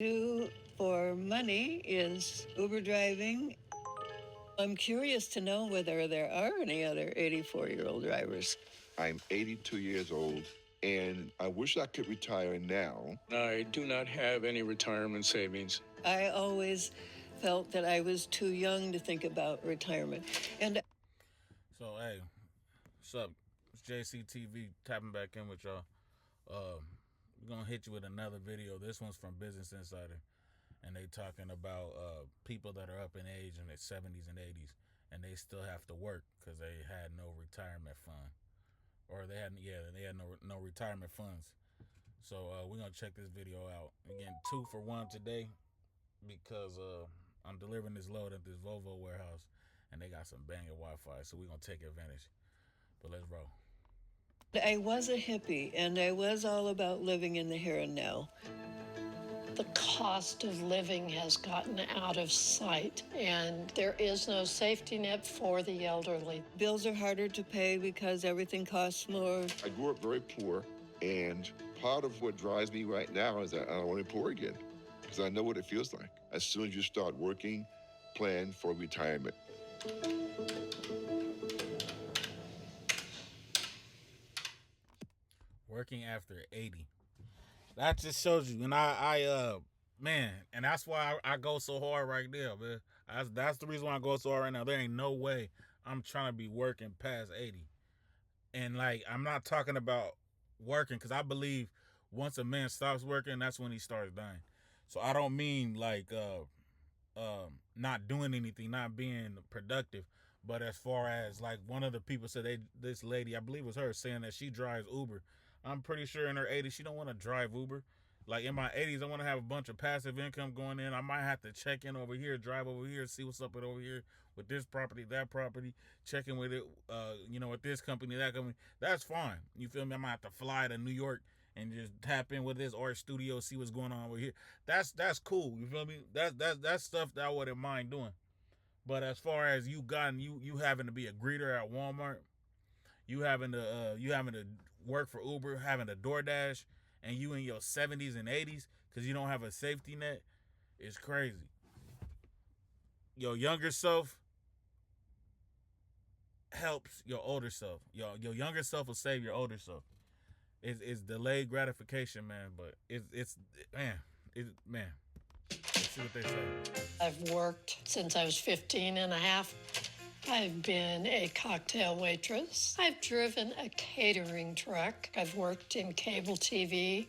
Do for money is Uber driving. I'm curious to know whether there are any other 84-year-old drivers. I'm 82 years old, and I wish I could retire now. I do not have any retirement savings. I always felt that I was too young to think about retirement. And So, hey, what's up? It's JCTV tapping back in with y'all. We're going to hit you with another video. This one's from Business Insider. And they talking about people that are up in age in their 70s and 80s. And they still have to work because they had no retirement fund. Or they had no retirement funds. So we're going to check this video out. Again, 2 for 1 today. Because I'm delivering this load at this Volvo warehouse. And they got some banging Wi-Fi, so we're going to take advantage. But let's roll. I was a hippie, and I was all about living in the here and now. The cost of living has gotten out of sight, and there is no safety net for the elderly. Bills are harder to pay because everything costs more. I grew up very poor, and part of what drives me right now is that I don't want to be poor again, because I know what it feels like. As soon as you start working, plan for retirement. Working after 80. That just shows you. And man, and that's why I go so hard right there, man. That's the reason why I go so hard right now. There ain't no way I'm trying to be working past 80. And like, I'm not talking about working, because I believe once a man stops working, that's when he starts dying. So I don't mean like not doing anything, not being productive. But as far as like one of the people said, this lady, I believe it was her, saying that she drives Uber. I'm pretty sure in her 80s, she don't want to drive Uber. Like in my 80s, I want to have a bunch of passive income going in. I might have to check in over here, drive over here, see what's up with over here with this property, that property, checking with it, with this company, that company. That's fine. You feel me? I might have to fly to New York and just tap in with this art studio, see what's going on over here. That's cool. You feel me? That's stuff that I wouldn't mind doing. But as far as you having to be a greeter at Walmart, you having to work for Uber, having to DoorDash, and you in your 70s and 80s because you don't have a safety net, it's crazy. Your younger self helps your older self. Your younger self will save your older self. It's delayed gratification, man. But it's man. Let's see what they say. I've worked since I was 15 and a half. I've been a cocktail waitress. I've driven a catering truck. I've worked in cable TV.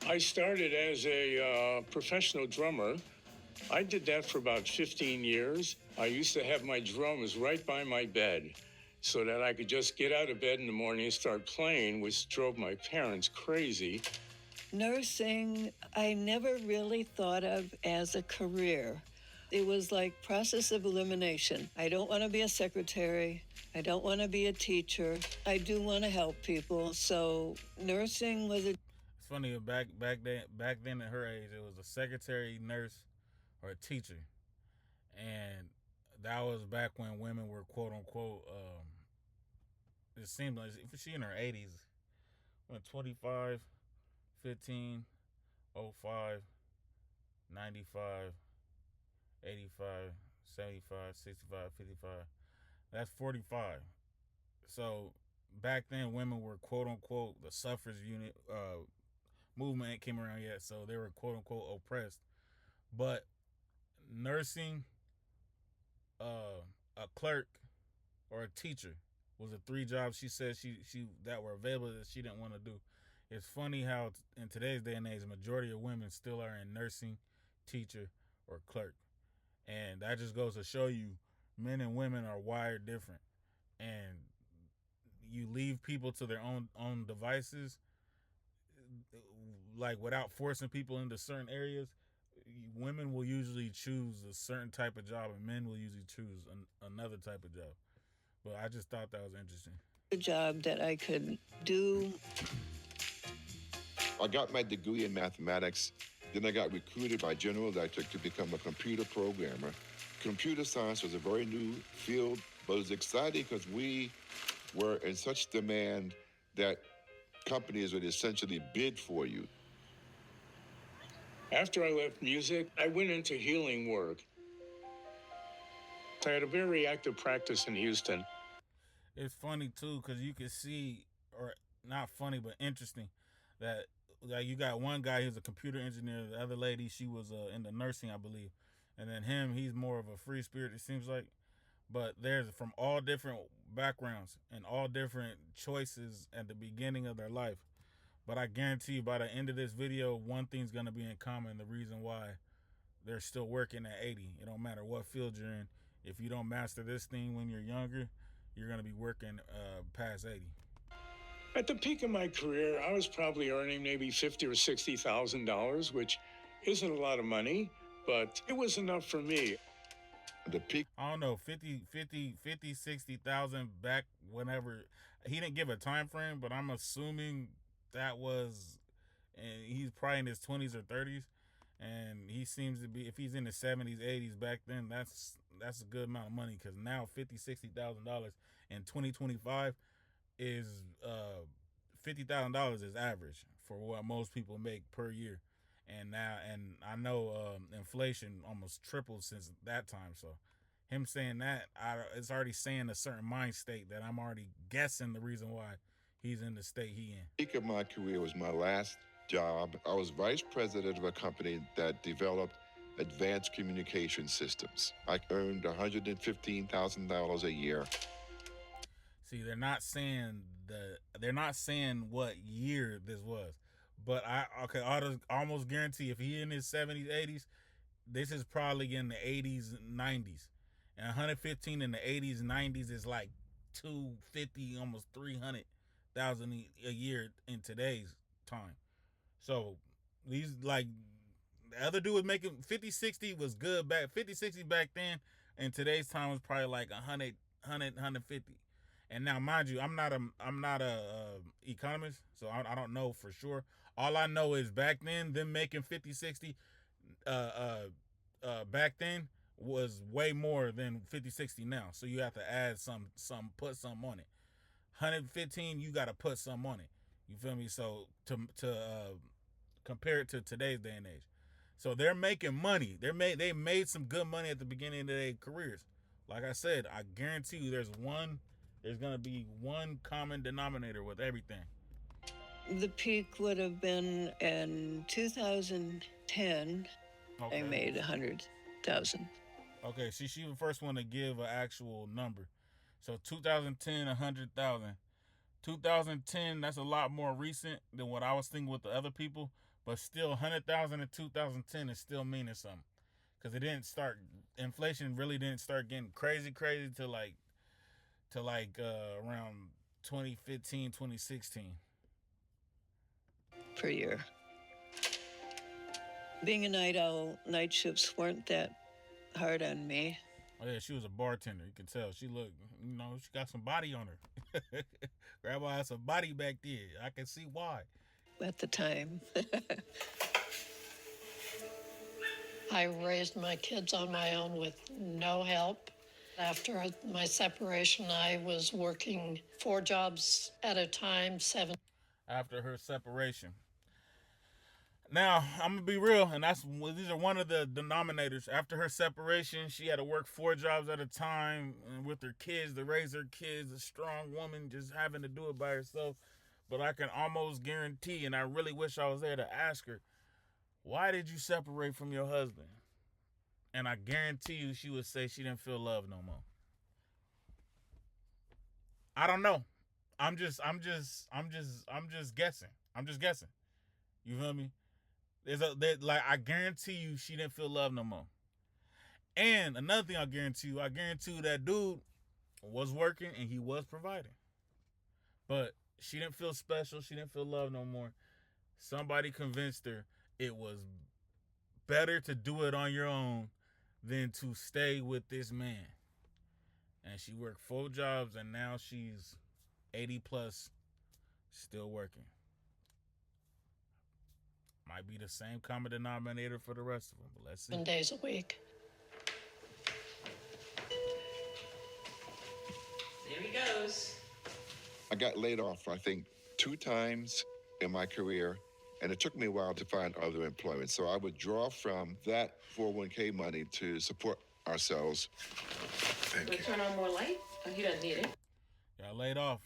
I started as a professional drummer. I did that for about 15 years. I used to have my drums right by my bed so that I could just get out of bed in the morning and start playing, which drove my parents crazy. Nursing, I never really thought of as a career. It was like process of elimination. I don't want to be a secretary. I don't want to be a teacher. I do want to help people. So nursing was It's funny, back then at her age, it was a secretary, nurse, or a teacher. And that was back when women were quote unquote it seemed like if she in her 80s, when 25, 15, 05, 95, 85, 75, 65, 55. That's 45. So back then, women were quote unquote the suffrage unit movement came around yet, so they were quote unquote oppressed. But nursing, a clerk, or a teacher was the 3 jobs she said she that were available that she didn't want to do. It's funny how in today's day and age, the majority of women still are in nursing, teacher, or clerk. And that just goes to show you men and women are wired different. And you leave people to their own devices, like without forcing people into certain areas. Women will usually choose a certain type of job and men will usually choose another type of job. But I just thought that was interesting. a job that I could do. I got my degree in mathematics. Then I got recruited by General Electric to become a computer programmer. Computer science was a very new field, but it was exciting because we were in such demand that companies would essentially bid for you. After I left music, I went into healing work. I had a very active practice in Houston. It's funny too because you can see, or not funny but interesting, that like you got one guy who's a computer engineer, the other lady she was in the nursing, I believe, and then him he's more of a free spirit, it seems like. But there's from all different backgrounds and all different choices at the beginning of their life. But I guarantee you by the end of this video, one thing's gonna be in common: the reason why they're still working at 80. It don't matter what field you're in. If you don't master this thing when you're younger, you're gonna be working past 80. At the peak of my career, I was probably earning maybe $50,000 or $60,000, which isn't a lot of money, but it was enough for me. The peak. I don't know, 60,000 back whenever. He didn't give a time frame, but I'm assuming that was, and he's probably in his 20s or 30s, and he seems to be, if he's in his 70s, 80s back then, that's a good amount of money, because now $50,000, $60,000 in 2025 is $50,000 is average for what most people make per year. And I know inflation almost tripled since that time. So him saying that, it's already saying a certain mind state that I'm already guessing the reason why he's in the state he in. Peak of my career was my last job. I was vice president of a company that developed advanced communication systems. I earned $115,000 a year. See, they're not saying what year this was. But I almost guarantee if he in his 70s, 80s, this is probably in the 80s, 90s. And 115 in the 80s, 90s is like 250, almost 300,000 a year in today's time. So these, like, the other dude was making 50, 60 was good back. 50, 60 back then, and today's time was probably like 100, 150. And now, mind you, I'm not a economist, so I don't know for sure. All I know is back then, them making 50, 60 back then was way more than 50, 60 now. So you have to add some put some on it. 115, you got to put some on it. You feel me? So to compare it to today's day and age. So they're making money. They made some good money at the beginning of their careers. Like I said, I guarantee you there's gonna be one common denominator with everything. The peak would have been in 2010. Okay. I made 100,000. Okay, she was the first one to give an actual number. So 2010, 100,000. 2010, that's a lot more recent than what I was thinking with the other people, but still 100,000 in 2010 is still meaning something. Because it didn't start, inflation really didn't start getting crazy to around 2015, 2016. Per year. Being a night owl, night shifts weren't that hard on me. Oh yeah, she was a bartender. You can tell. She looked, she got some body on her. Grandma had some body back there. I can see why. At the time. I raised my kids on my own with no help. After my separation, I was working 4 jobs at a time, 7. After her separation. Now, I'm going to be real, and these are one of the denominators. After her separation, she had to work 4 jobs at a time and with her kids, to raise her kids, a strong woman, just having to do it by herself. But I can almost guarantee, and I really wish I was there to ask her, why did you separate from your husband? And I guarantee you she would say she didn't feel love no more. I don't know. I'm just guessing. I'm just guessing. You feel me? I guarantee you she didn't feel love no more. And another thing I guarantee you that dude was working and he was providing. But she didn't feel special. She didn't feel love no more. Somebody convinced her it was better to do it on your own than to stay with this man. And she worked 4 jobs and now she's 80 plus, still working. Might be the same common denominator for the rest of them, but let's see. 7 days a week. There he goes. I got laid off, I think, 2 times in my career And it took me a while to find other employment. So I would draw from that 401k money to support ourselves. Thank you. Turn on more light? Oh, he doesn't need it. Got laid off.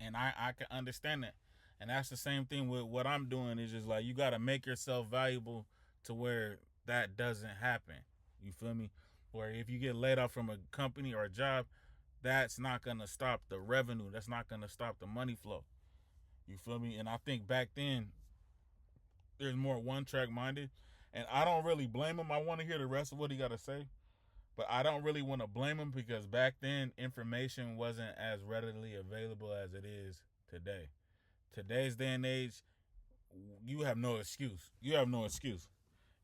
And I can understand that. And that's the same thing with what I'm doing. Is just like, you got to make yourself valuable to where that doesn't happen. You feel me? Where if you get laid off from a company or a job, that's not going to stop the revenue. That's not going to stop the money flow. You feel me? And I think back then, there's more one-track minded. And I don't really blame him. I want to hear the rest of what he got to say. But I don't really want to blame him because back then, information wasn't as readily available as it is today. Today's day and age, you have no excuse. You have no excuse.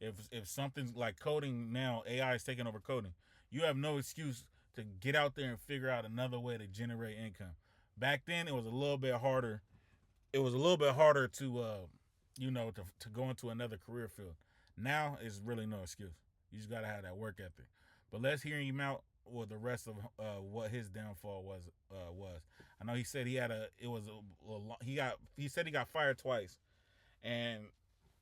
If something's like coding now, AI is taking over coding. You have no excuse to get out there and figure out another way to generate income. Back then, it was a little bit harder. It was a little bit harder to, to go into another career field. Now, it's really no excuse. You just got to have that work ethic. But let's hear him out with the rest of what his downfall was. I know he said he said he got fired twice, and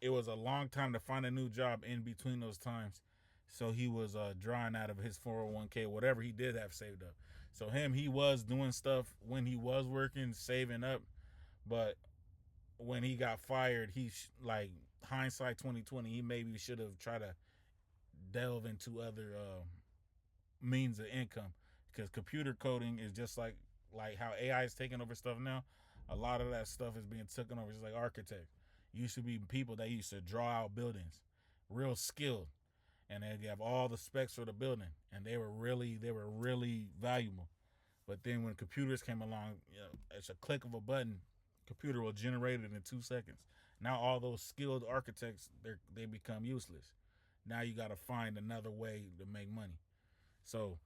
it was a long time to find a new job in between those times. So he was drawing out of his 401k, whatever he did have saved up. So he was doing stuff when he was working, saving up, but when he got fired, like hindsight 2020, he maybe should have tried to delve into other means of income, because computer coding is just like how AI is taking over stuff now. A lot of that stuff is being taken over, just like architects. Used to be people that used to draw out buildings, real skilled, and they have all the specs for the building, and they were really valuable. But then when computers came along, it's a click of a button, computer will generate it in 2 seconds. Now all those skilled architects, they become useless. Now you got to find another way to make money. So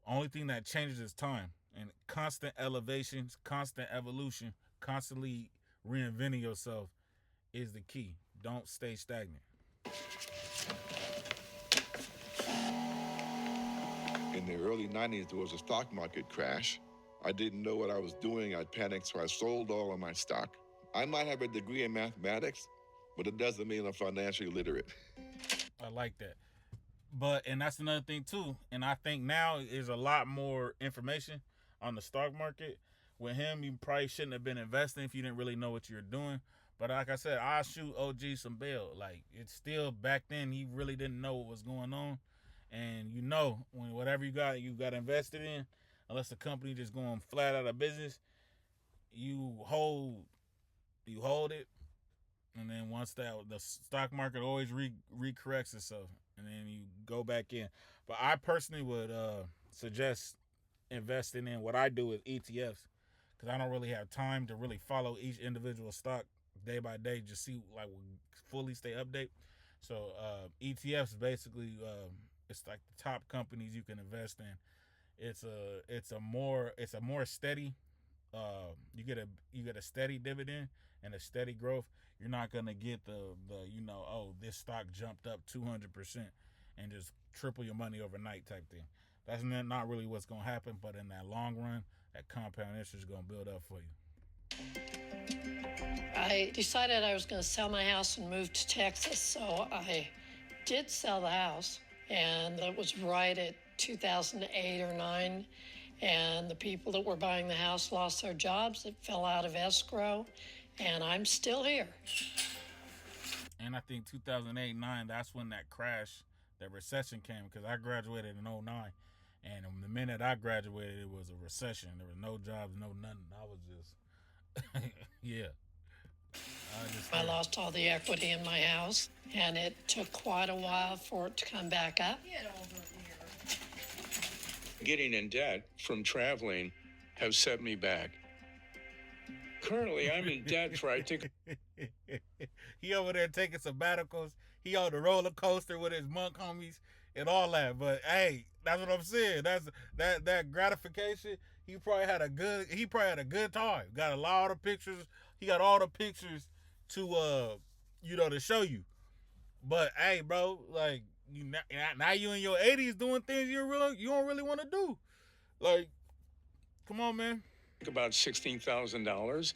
only thing that changes is time, and constant elevations, constant evolution, constantly reinventing yourself is the key. Don't stay stagnant. In the early 90s, there was a stock market crash. I didn't know what I was doing. I panicked, so I sold all of my stock. I might have a degree in mathematics, but it doesn't mean I'm financially literate. I like that. And that's another thing too. And I think now is a lot more information on the stock market. With him, you probably shouldn't have been investing if you didn't really know what you were doing. But like I said, I'll shoot OG some bail. Like, it's still, back then, he really didn't know what was going on. And when whatever you got invested in, unless the company just going flat out of business, you hold it. And then once the stock market always recorrects itself, and then you go back in. But I personally would suggest investing in what I do with ETFs, because I don't really have time to really follow each individual stock day by day, just see fully stay update. So ETFs basically it's like the top companies you can invest in. It's a more steady. You get a steady dividend and a steady growth. You're not gonna get the this stock jumped up 200% and just triple your money overnight type thing. That's not really what's gonna happen. But in that long run, that compound interest is gonna build up for you. I decided I was going to sell my house and move to Texas, so I did sell the house, and that was right at 2008 or 9, and the people that were buying the house lost their jobs. It fell out of escrow, and I'm still here. And I think 2008-9, that's when that crash, that recession came, because I graduated in 09, and the minute I graduated, it was a recession. There was no jobs, no nothing. I was just, yeah. I lost all the equity in my house, and it took quite a while for it to come back up. Getting in debt from traveling have set me back. Currently, I'm in debt for, I think... He over there taking sabbaticals. He on the roller coaster with his monk homies and all that. But hey, that's what I'm saying. That's that gratification. He probably had a good time. Got a lot of pictures. He got all the pictures to to show you. But hey, bro, like, now you in your 80s doing things you don't really want to do. Like, come on, man. About $16,000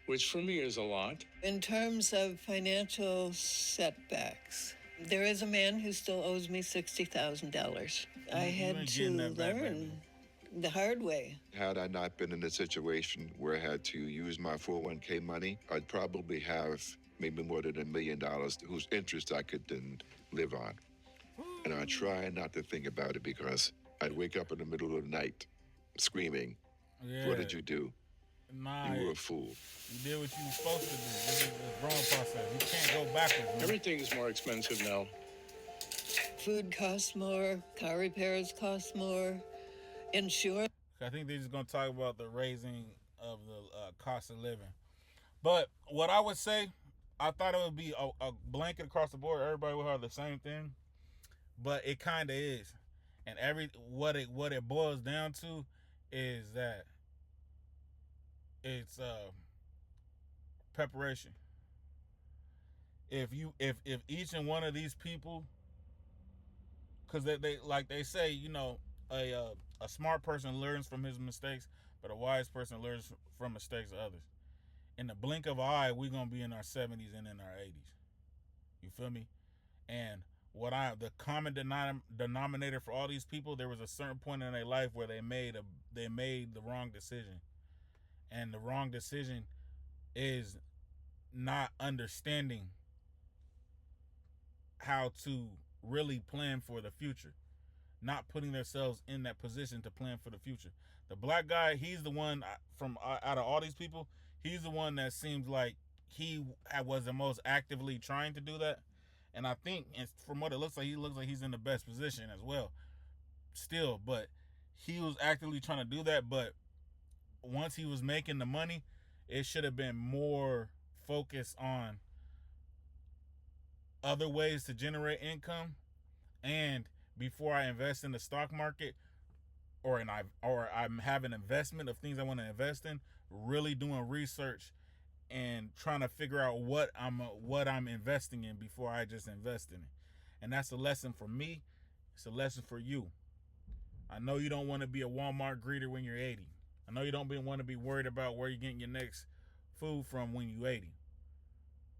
which for me is a lot. In terms of financial setbacks, there is a man who still owes me $60,000. I had ain't to getting that back, baby. learn the hard way. Had I not been in a situation where I had to use my 401k money, I'd probably have maybe more than $1 million whose interest I could then live on. And I try not to think about it because I'd wake up in the middle of the night screaming, Yeah. what did you do? Nah, You were a fool. you did what you were supposed to do. This is a growing process. You can't go backwards, man. Everything is more expensive now. Food costs more, car repairs cost more, insurance. I think they're just going to talk about the raising of the cost of living. But what I would say, I thought it would be a blanket across the board. Everybody would have the same thing. But it kind of is. And what it boils down to is that it's preparation. If each and one of these people, because they like they say, you know, a smart person learns from his mistakes, but a wise person learns from mistakes of others. In the blink of an eye, we're gonna be in our 70s and in our 80s. You feel me? And the common denominator for all these people, there was a certain point in their life where they made the wrong decision, and the wrong decision is not understanding how to really plan for the future, not putting themselves in that position to plan for the future. The black guy, he's the one from out of all these people, he's the one that seems like he was the most actively trying to do that. And I think, and from what it looks like he's in the best position as well still, but he was actively trying to do that. But once he was making the money, it should have been more focused on other ways to generate income. And before I invest in the stock market, or I'm having investment of things I want to invest in, really doing research and trying to figure out what I'm investing in before I just invest in it. And that's a lesson for me. It's a lesson for you. I know you don't want to be a Walmart greeter when you're 80. I know you don't want to be worried about where you're getting your next food from when you're 80.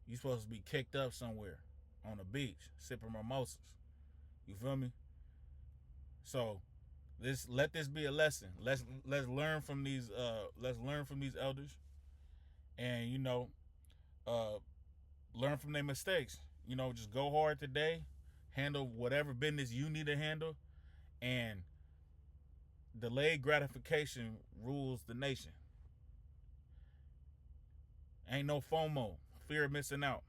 You're supposed to be kicked up somewhere on the beach, sipping mimosas. You feel me? So let this be a lesson. Let's learn from these elders, and learn from their mistakes. Just go hard today, handle whatever business you need to handle, and delayed gratification rules the nation. Ain't no FOMO, fear of missing out.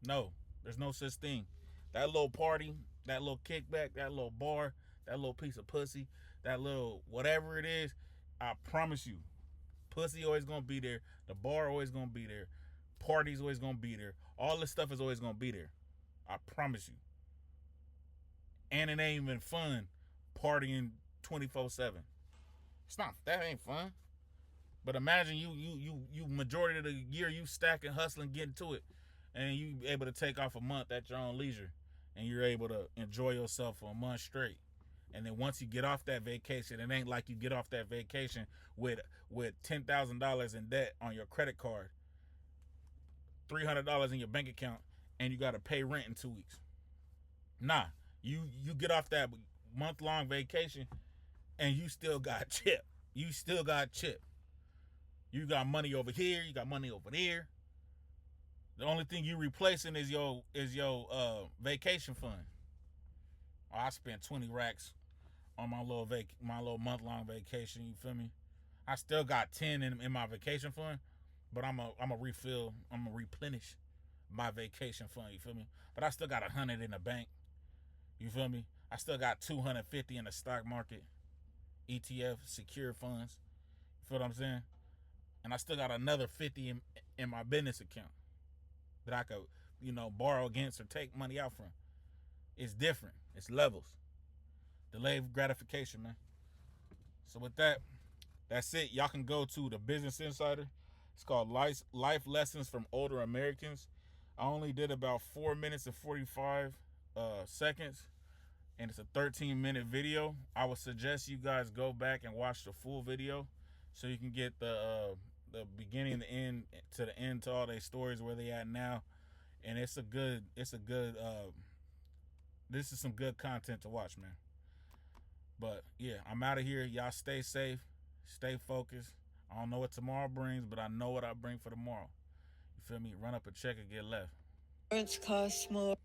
No, there's no such thing. That little party, that little kickback, that little bar, that little piece of pussy, that little whatever it is, I promise you, pussy always gonna be there. The bar always gonna be there. Party's always gonna be there. All this stuff is always gonna be there. I promise you. And it ain't even fun partying 24/7. That ain't fun. But imagine you majority of the year you stacking, hustling, getting to it, and you able to take off a month at your own leisure, and you're able to enjoy yourself for a month straight. And then once you get off that vacation, it ain't like you get off that vacation with $10,000 in debt on your credit card, $300 in your bank account, and you got to pay rent in 2 weeks. Nah, you get off that month-long vacation, and you still got chip. You still got chip. You got money over here. You got money over there. The only thing you replacing is your vacation fund. Oh, I spent 20 racks on my little month-long vacation. You feel me? I still got 10 in my vacation fund, but I'm a refill. I'm gonna replenish my vacation fund. You feel me? But I still got 100 in the bank. You feel me? I still got 250 in the stock market, ETF, secure funds. You feel what I'm saying? And I still got another 50 in my business account that I could, borrow against or take money out from. It's different. It's levels. Delayed gratification, man. So with that, that's it. Y'all can go to the Business Insider. It's called Life Lessons from Older Americans. I only did about 4 minutes and 45 seconds, and it's a 13-minute video. I would suggest you guys go back and watch the full video so you can get the the beginning and the end to the end to all their stories where they at now, and this is some good content to watch, man. But yeah, I'm out of here. Y'all stay safe, stay focused. I don't know what tomorrow brings, but I know what I bring for tomorrow. You feel me? Run up a check and get left. Insurance costs more.